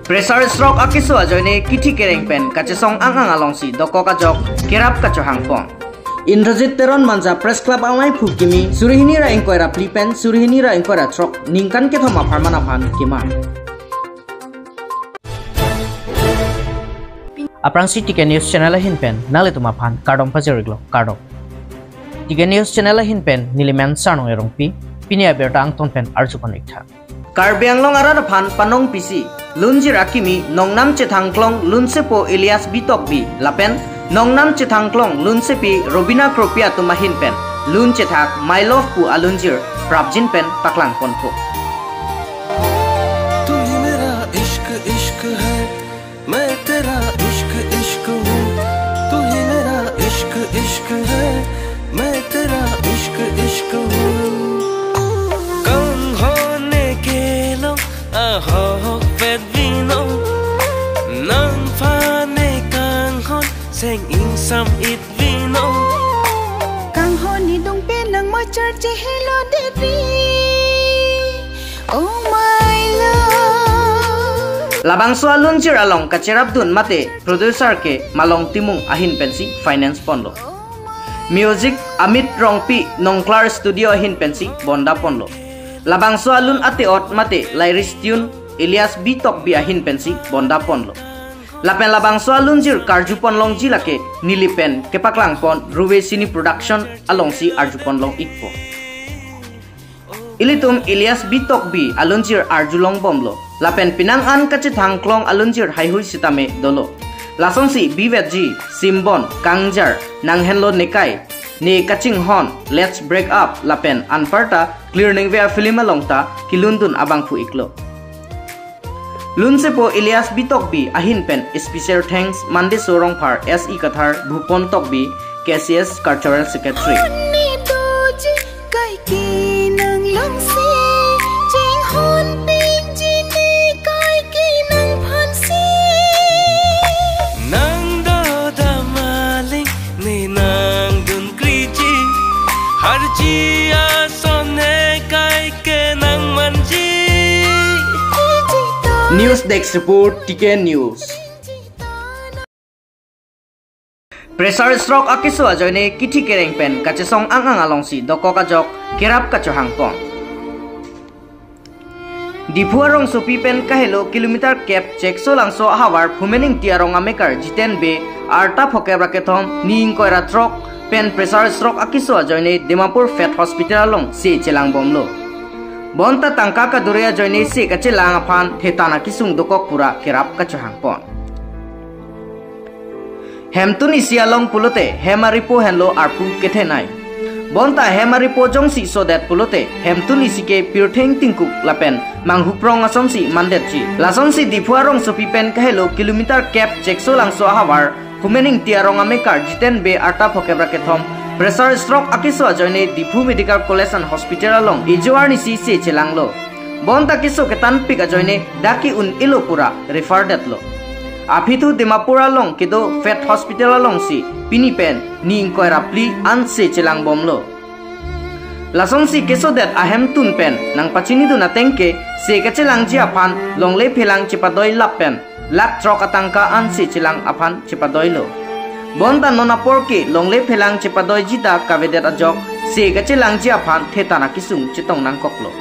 Pressure stroke akisu ajoine kiti kereng pen kachesong ang alongsi doko kajok kirap kacho hangpong. Indrajit teron manja press club amai phukimi surihini ra inkoira plipen surihini ra inkoira trok ningkan ke thoma pharmana phan kima. Aprang si Tiken News channel hin pen nale tuma phan kardom phajeriglo kardom. Tiken News channel hin pen nilimen sarnong erongpi pinia berta angton pen arjupan ikha. Karbianglong arada phan panong pisi lunji rakimi nongnam chethangklong lunsepo Elias Bitokbi lapen nongnam chethangklong lunsepi Robina Kropia tumahin pen lun chethak my love pu alunjir prapjin pen paklang ponpo. तू ही मेरा इश्क इश्क है मैं तेरा इश्क इश्क हूँ तू ही मेरा इश्क इश्क है मैं तेरा इश्क इश्क हूँ कौन होने के लो आहो vet vino nang phane kang hon seng in sam it vino kang hon ni dong pe nang mo char che hello devi oh my love Labang soalun along kacerap dun mate producer ke malong timung ahin pensi finance ponlo. Music Amit Rongpi Nongklar Studio ahin pensi bonda ponlo. Labang soalun ate ot mate Lyris Tune Elias Bitok bi ahin pensi bonda ponlo. Lapen labang soalun jir karju ponlong jilake nilipen kepaklang pon Ruwe Sini Production along si arju ponlong ikpo. Ilitum Elias Bitok bi alunjir arjulong bomlo. Lapen pinang an kacithang klong alunjir haihui sitame dolo. Lasonsi Bivetji Simbon Kangjar Nanghenlo Nekai ni kaching hon let's break up lapen anparta clear ning via film alongta kilundun abang pu iklo. Lunsepo Elias Bitokbi ahin pen special thanks mande sorong par SE Kathar Bhupon Tokbi KCS Cultural Secretary. ni doji kai ki nang long si jing hon ping ji ni kai ki nang phan si nang do da maling ni nang dun kriji har chi a son hai kai ke nang manji News Desk Report Tiken News. Pressure stroke akisu ajoine kiti kereng pen kachesong ang alongsi doko kajok kirap kacho hangpong. Dipuarong sopi pen kahelo kilometer cap chekso langso hawar fumening tiarong amekar jiten be arta phokebra kethom ning koira trok pen pressure stroke akisu ajoine Dimapur Fat Hospital along se chelang bomlo. Bonta tangka ka duria joine se kachelang aphan thetana kisung dokok pura kirap kacho hangpon. Hemtun isialong pulote hemaripo henlo arpu kethenai. Bonta hemaripo jongsi so that pulote hemtun isike pirtheng tingkuk lapen manghuprong asonsi mandetji. Lasonsi dipuarong sopipen kahelo kilometer cap chekso langso hawar fumening tiarong amekar jiten be arta phokebra kethom pressure stroke akiso ajoine Dipu Medical College and Hospital along ijoar nisi se chelanglo. Bonta kiso ketan pik ajoine daki un ilo pura refer datlo. Apitu Dimapur along kido Fat Hospital along si pinipen ni inkoira pli an se chelang bomlo. Lasong si keso dat ahem tun pen nang pachini du natengke se kachelang ji aphan longle phelang chipadoi lapen lak trok atangka an se chelang aphan chipadoi lo. Bonta nona porke longle phelang chipadoi jita kavedet ajok se kachelang ji aphan thetana kisung chitong nang koklo.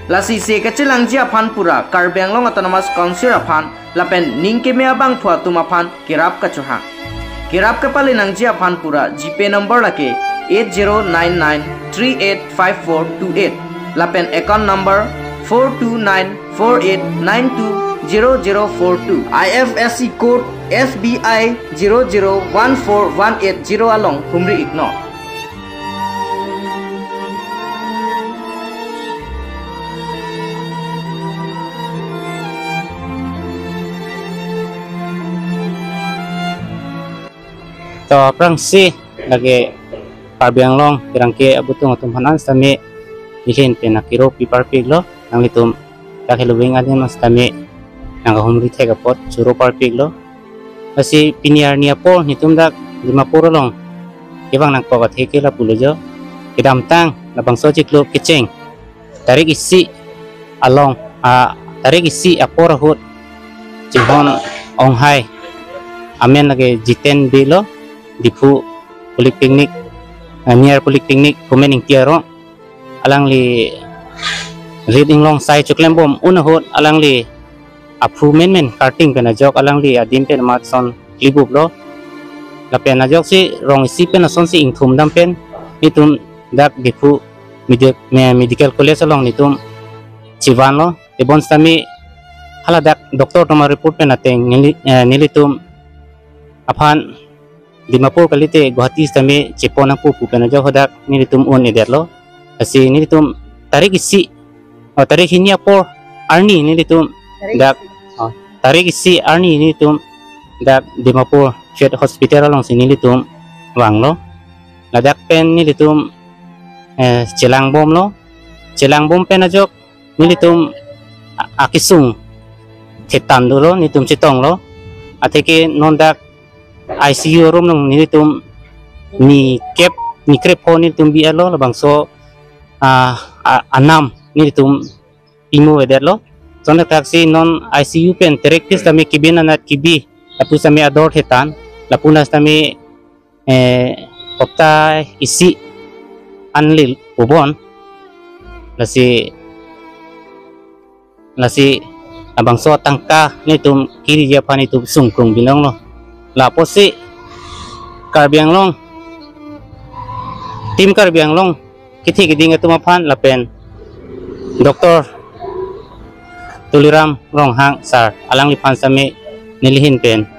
Lasi se kachelang ji aphan pura Karbianglong Autonomous Council aphan lapen ningke me abang phua tumaphan kirap kachoha. Kirap kapale nang ji aphan pura GP number lake 8099385428 lapen account number 42948920042 IFSC code SBI 0014180 along Humri Igno. To prang si lagi Karbianglong pirangke abutung atumhanan stami ihin penakiro pipar piglo nang litum kakiluwing adin mas tami nang humri thega pot churo par piglo asi piniar nia po nitum dak Dimapur long ibang nang pagat hekela pulojo idam tang labang sojiklo kiceng tarik isi along tarik isi apor hut Cihon Onghai amen lagi Jiten Bilo Dipu Poliklinik near Poliklinik Kumening Tiaro alang li reading long sai chuklem bom unahut alang li aphu men karting pena jok alang li adim pen matson libub lo la pena jok si rong si pen son si ingthum dam pen nitum dak Dipu medical college along nitum Chivan lo ebon stami hala dak doktor toma report pen ateng nilitum aphan Dimapur kalite Guwahati stami Chepon ang pupu pen jok hodak nilitum un edet lo asi nilitum tarik isi tarik hinia por arni nilitum dak tarik isi arni nilitum dak Dimapur Chet Hospital along sini nilitum wang lo ladak pen nilitum celang bom lo celang bom pen ajok nilitum akisung cetan dulu nitum cetong lo ateke nondak ICU room nung nilitum ni krep ho nilitum biar lo labang so anam nilitum imu edet lo sonda taksi non ICU pen terektis tami kibina nat kibi lapu sami ador hetan lapunas tami opta isi anlil ubon lasi abang so tangka nilitum kiri japan itu sungkung binong lo lapo si Karbiang Long tim Karbiang Long kiti giding atu mapan lapen Dr. Tuliram Rong Hang Sar alang lipan sami nilihin pen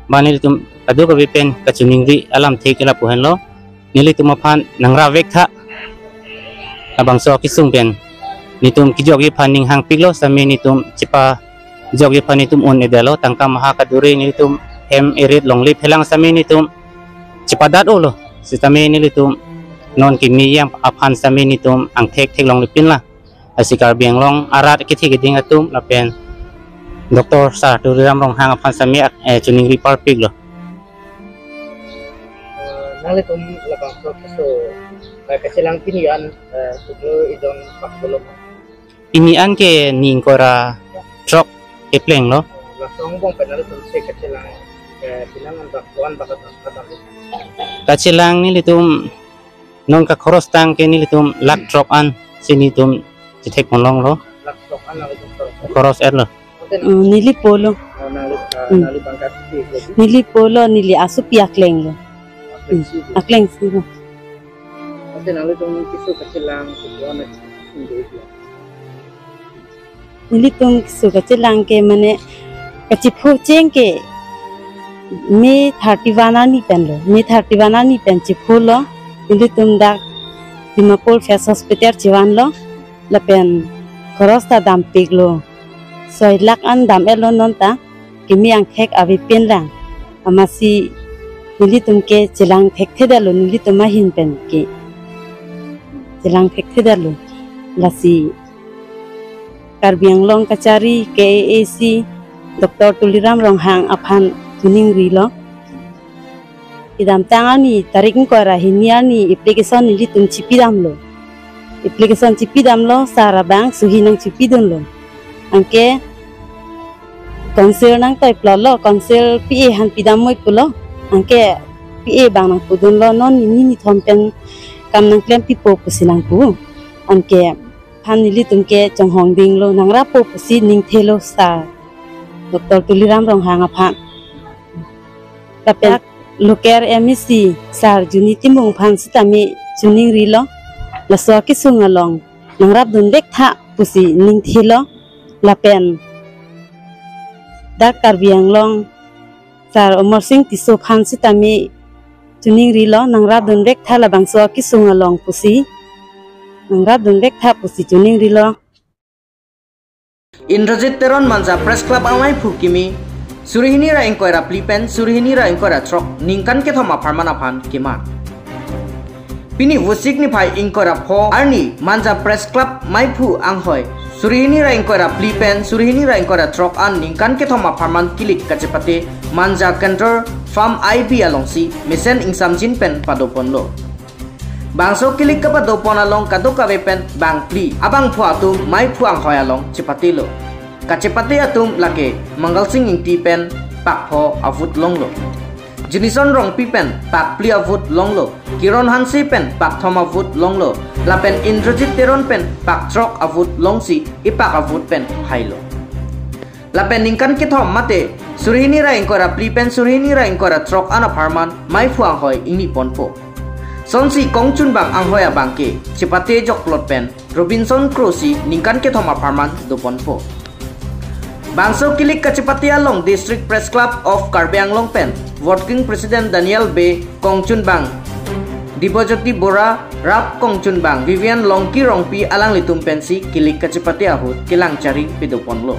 banil tum adu ka pen kachuningri alam thik lapuhan lo nilitum mapan nangra vekha abang so kisung pen nitum kijogi paning hang piglo sami nitum cipa jogi panitum un edelo tangka maha kaduri nilitum erit long lip helang sami nitum cipadat ulo sitami nilitum non kimi yang aphan sami nitum ang tek long lipin lah asi Karbiang Long arat kiti giding atum lapen Dr. Sar Tuliram Rong Hang aphan sami chuning ripar pig lo nalitum labang so kasilang pinian tulo idon pakbolo pinian ke ningkora trok epleng lo lasong bong penalitum se kasilang pinangan bakwan bakat kacilang nilitum non ka khoros tang ke nilitum lak drop an sinitum citek molong lo khoros er lo nili polo nili asu piakleng lo akleng sih nilitum kisu kacilang ke mane kacipu ceng ke me 31 ni pen lo me 31 ni pen cipu lo nilitum dak Dimapur Face Hospital Ciwan lo lapen khoros ta dam pig lo soi lak an dam elo non ta kimi ang khek avi pen la amasi nilitum ke chilang thek the dalo nilitum ma hin pen ke chilang thek the dalo lasi Karbiang Long kachari KAC Dr. Tuliram Rong Hang aphan tuning rilo idam tangani tarik kora hiniani application nilitum cipidam lo application cipidam lo sara bank suhinang cipidun lo angke konsil nang toy lo konsil PA han pidam moi pulo angke PA bang nang pudun lo non ni thompen kam nang klem pipo pusilang pu angke han nilitum ke chonghong ding lo nang rapo pusi ning thelo star Dr. Tuliram Rong Hang aphan tapek loker MEC sar juniti mung phan sitami chuning rilo laso ki sungalong nangrap dun dek tha pusi ning thilo lapen dak Karbiang Long sar Omar Singh tiso phan sitami chuning rilo nangrap dun dek tha labang so ki sungalong pusi nangrap dun dek tha pusi chuning rilo Indrajit Teron Manja Press Club amai phukimi surihini ra engkoira plipen surihini ra engkoira trok ningkan ke thoma pharmana phan kima pini wusik ni phai engkoira pho arni Manja Press Club maipu anghoi surihini ra engkoira plipen surihini ra engkoira trok an ningkan ke thoma pharman kilik kachepate Manja Kantor Farm IB alongsi mesen ingsam jin pen padopon lo bangso kilik ka padopon along kadoka pen bang pli abang phu atu mai phu anghoi along chepate lo kacepati atum lake manggal sing ingti pen pak pho avut longlo Jenison rong pipen pak pli avut longlo Kiron Hansi pen pak thom avut longlo lapen Indrajit Teron pen pak trok avut longsi ipak avut pen hailo lapen ningkan kithom mate surhini ra ingkora pli pen surhini ra ingkora trok ana pharman mai phuang hoi ingni ponpo Sonsi Kongchun bang anghoya bangke cepate jok plot pen Robinson Crusoe ningkan kithom pharman do ponpo Bangso kilik kacepati along District Press Club of Karbi Anglong pen Working President Daniel B. Kongchun Bang Dibojoti Bora Rap Kongchun Bang Vivian Longki Rongpi alang litum pensi kilik kacepati ahut kilang cari pidopon lo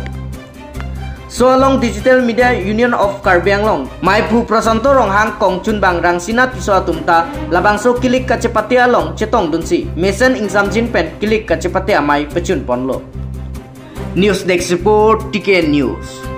So along Digital Media Union of Karbi Anglong Mai Phu Prasanto Ronghang Kongchun Bang Rang Sinat Piso Atumta Labangso kilik kacepati along Cetong Dunsi Mesen Ingsamjin pen kilik kacepati amai pecun pon lo News Desk Report TKN News